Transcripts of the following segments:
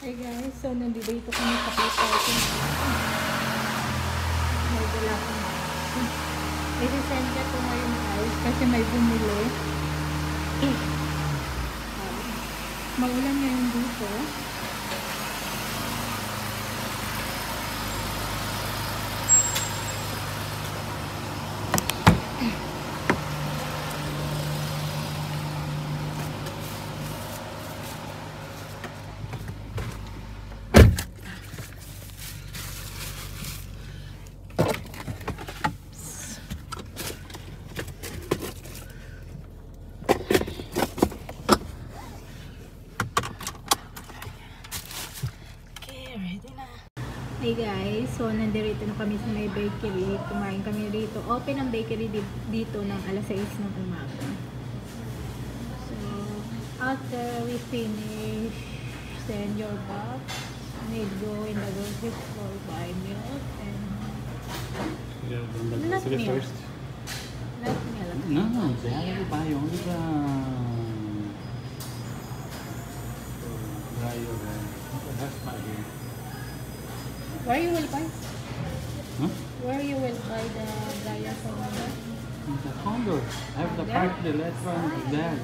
Hey guys, so nandito kami sa parking. May dala ko na. I-resend ka ko ngayon guys kasi may bumili. Maulan ngayon dito. Hey guys, so nandito na kami sa may bakery. Kumain kami dito. Open ang bakery dito ng alas 6 ng umaga. So, after we finish, send your box. Need go in the grocery store, buy milk and not milk. First. Not milk. No, they have to buy only the Where you will buy? Huh? Where you will buy the dryer for mother? In the condo. I have the park, the restaurant there.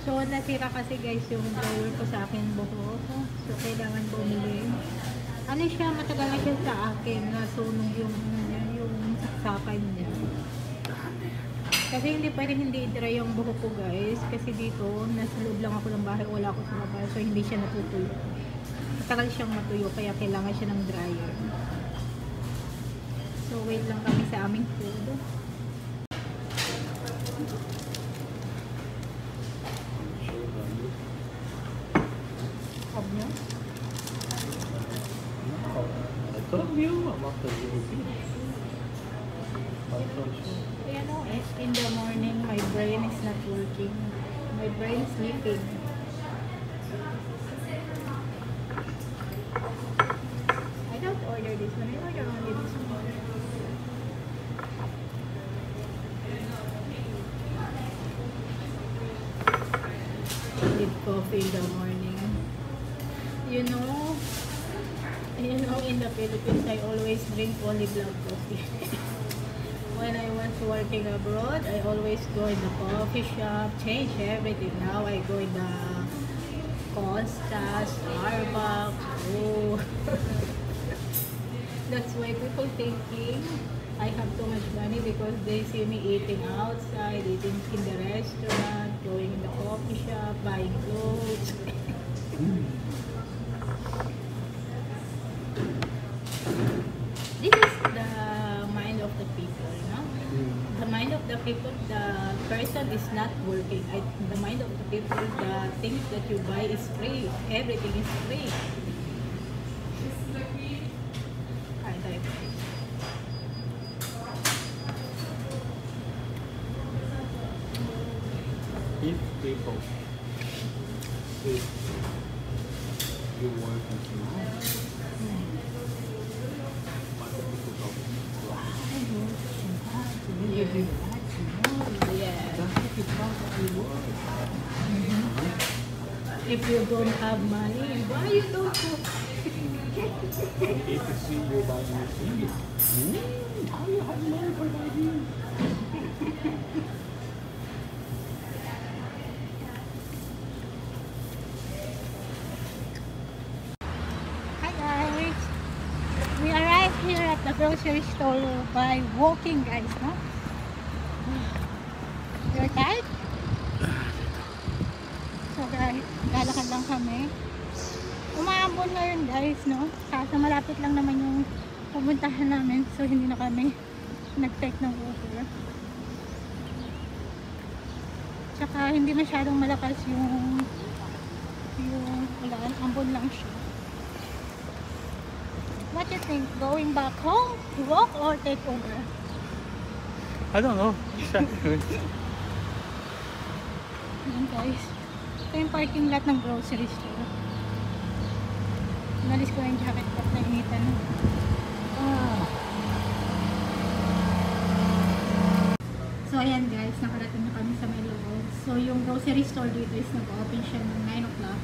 So, natira kasi guys yung dryer ko sa akin buhok. So, kailangan bumili. Ano siya, matagal na siya sa akin. Nasunog yung saksakan niya. Kasi hindi pwedeng hindi i-dry yung buhok ko guys. Kasi dito, nasa loob lang ako ng bahay. Wala ako sa labas. So, hindi siya natutuyo. Matagal siyang matuyo. Kaya kailangan siya ng dryer. So, wait lang kami sa aming food. Obno? I told you about the European. You know, in the morning, my brain is not working. My brain is sleeping. I don't order this one. I order only this one. Need coffee in the morning. You know, in the Philippines, I always drink only black coffee. When I was working abroad, I always go in the coffee shop, change everything. Now I go in the Costa, Starbucks. Oh. That's why people thinking I have too much money because they see me eating outside, eating in the restaurant, going in the coffee shop, buying clothes. This is the mind of the people, no? The mind of the people, the person is not working. The mind of the people, the things that you buy is free. Everything is free. If people, if you work in tomorrow, what the people go, wow, Yeah. that's what you probably work. If you don't have money, why you don't cook? If you see you buy new things, how you have money for buying? Hi guys! We arrived here at the grocery store by walking guys, no? You're tired? So guys, lalakad lang kami. Umaambon ngayon guys, no? Kasi malapit lang naman yung pupuntahan namin. So hindi na kami nag-take ng Uber. Tsaka hindi masyadong malakas yung ulan. Ambon lang siya. What do you think? Going back home to walk or take Uber? I don't know. Ayan guys. Ito yung parking lot ng grocery store. Nalis ko yung jacket at nainitan. So ayan guys, nakarating na kami sa may loob. So yung grocery store dito is nag-open siya ng 9 o'clock.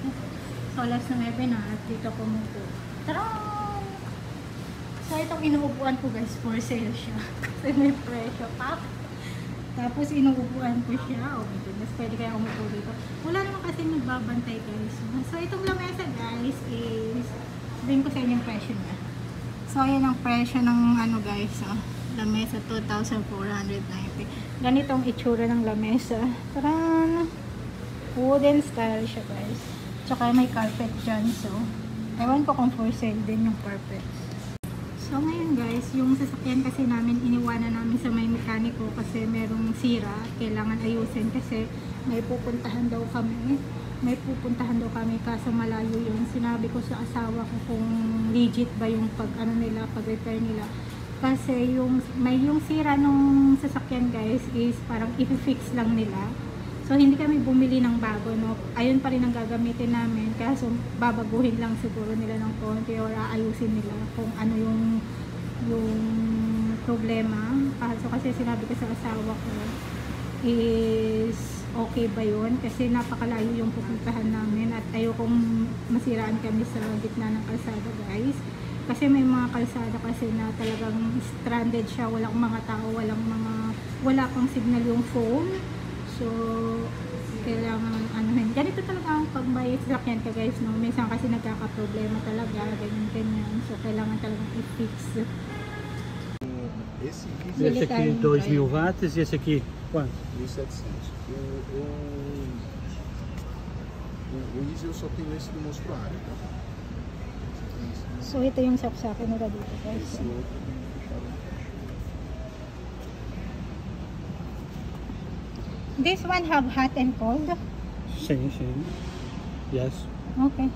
So So, alas 9 na at dito ko mupo. Tara! So, itong inuupuan ko guys, for sale siya. Kasi may presyo pa. Tapos, inuupuan ko siya. Oh my goodness, pwede kaya umupo dito. Wala naman kasi nagbabantay guys. So, itong lamesa guys is, sabihin ko sa inyo yung presyo niya. So, ayan ang presyo ng ano guys. Oh, lamesa, 2,490. Ganitong itsura ng lamesa. Taran! Wooden style siya guys. Tsaka may carpet dyan. So, ewan ko kung for sale din yung carpet. So ngayon guys, yung sasakyan kasi namin iniwanan namin sa may mekaniko kasi merong sira, kailangan ayusin kasi may pupuntahan daw kami kaso malayo yun. Sinabi ko sa asawa ko kung legit ba yung pag repair nila kasi yung sira nung sasakyan guys is parang i-fix lang nila. So hindi kami bumili ng bago, no? Ayun pa rin ang gagamitin namin kaso babaguhin lang siguro nila ng konti or aayusin nila kung ano yung problema. So kasi sinabi ko sa asawa ko is okay ba yun? Kasi napakalayo yung pupuntahan namin at ayokong masiraan kami sa gitna ng kalsada guys. Kasi may mga kalsada kasi na talagang stranded siya, walang mga tao, wala pang signal yung phone. So, kailangan anuhin. Ganito talaga ang pag-buy sasakyan ka guys, no? Minsan kasi nagkaka-problema talaga, ganyan. So, kailangan talagang i-fix. Esse Esse aqui, 2.000 watts, e esse aqui, quanto? 1.700. O Easy eu só tenho esse do mostruário, tá? So, ito yung saksakin nila dito guys. Esse outro This one have hot and cold? Sim. Yes. Okay.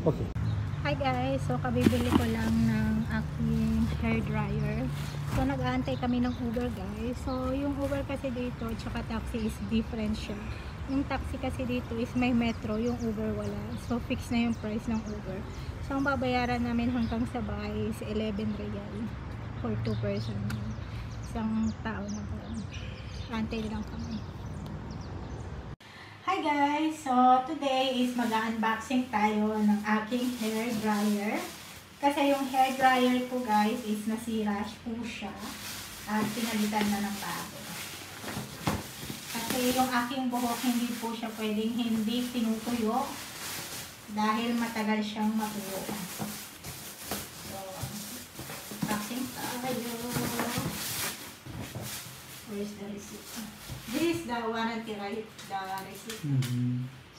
Okay. Hi guys, so kabibili ko lang ng aking hair dryer. So nag-aantay kami ng Uber guys. So yung Uber kasi dito tsaka taxi is different siya. Yung taxi kasi dito is may metro, yung Uber wala. So fix na yung price ng Uber. So ang babayaran namin hanggang sa bahay is 11 real for 2 person. Isang tao na po. Antay lang kami. Hi guys! So today is mag-unboxing tayo ng aking hair dryer. Kasi yung hair dryer ko guys is nasira po siya at pinalitan na ng bago. Kasi yung aking buhok hindi po siya pwedeng hindi tinutuyo dahil matagal siyang matuyo. So, unboxing tayo. Where's the receipt? This is the warranty, right? The receipt.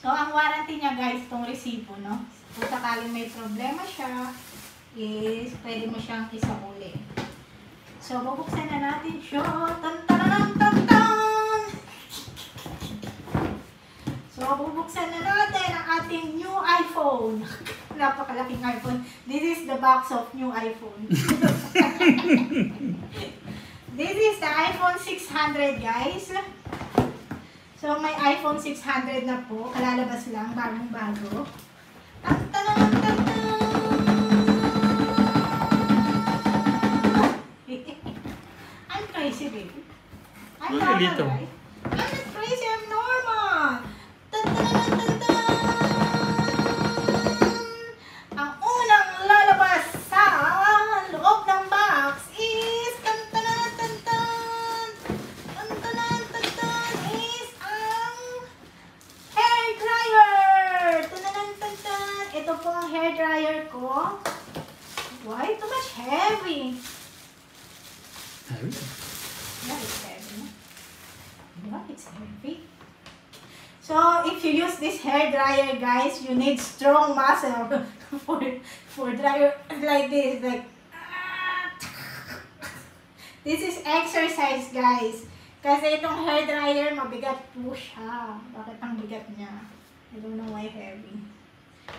So, ang warranty niya guys, itong resibo, no? Kung sakaling may problema siya, is pwede mo siyang isauli. So, bubuksan na natin siya. Tan-tan-tan-tan-tan! So, bubuksan na natin ang ating new iPhone. Napakalaking iPhone. This is the box of new iPhone. This is the iPhone 600 guys. So may iPhone 600 na po. Kalalabas lang. Bagong bago. I'm crazy baby. I'm normal right? I'm not crazy. I'm normal. Ang unang lalabas sa loob ng box is ito po ang hair dryer ko. Why? Too much heavy. Heavy? Yeah, it's heavy. Yeah, it's heavy. So, if you use this hair dryer, guys, you need strong muscle for dryer like this. Like, this is exercise, guys. Kasi itong hair dryer, mabigat po siya. Bakit ang bigat niya? I don't know why heavy.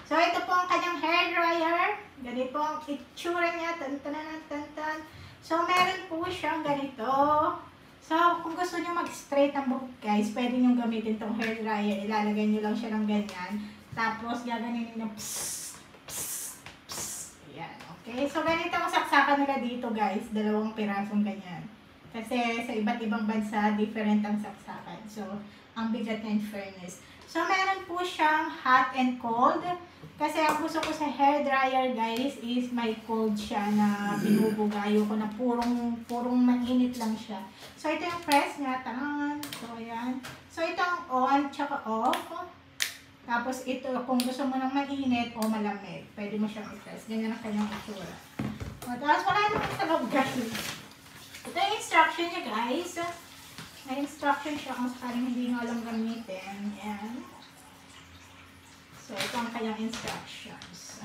So, ito po ang kanyang hair dryer. Ganito po ang itsura niya. Tan-tan-tan-tan. So, meron po siyang ganito. So, kung gusto nyo mag-straight ang buhok, guys, pwede nyo gamitin itong hair dryer. Ilalagay nyo lang siya ng ganyan. Tapos, gaganin nyo psss, psss, psss. Ayan, okay? So, ganito ang saksakan nila dito, guys. 2 pirasong ganyan. Kasi, sa iba't ibang bansa, different ang saksakan. So, ang bigat niya in fairness. So, meron po siyang hot and cold. Kasi ang gusto ko sa hair dryer guys is may cold siya na binubuga. Ayoko na purong mainit lang siya. So, ito yung press niya. Tangan. So, ayan. So, ito ang on tsaka off. Tapos, ito kung gusto mo ng mainit o malamig. Pwede mo siyang i-press. Ganyan ang kanyang itsura. Tapos, wala naman sa loob guys. Ito yung instruction niya guys. May instruction siya kung sakaling hindi nyo alam gamitin. Ayan. So, ito ang kanyang instructions.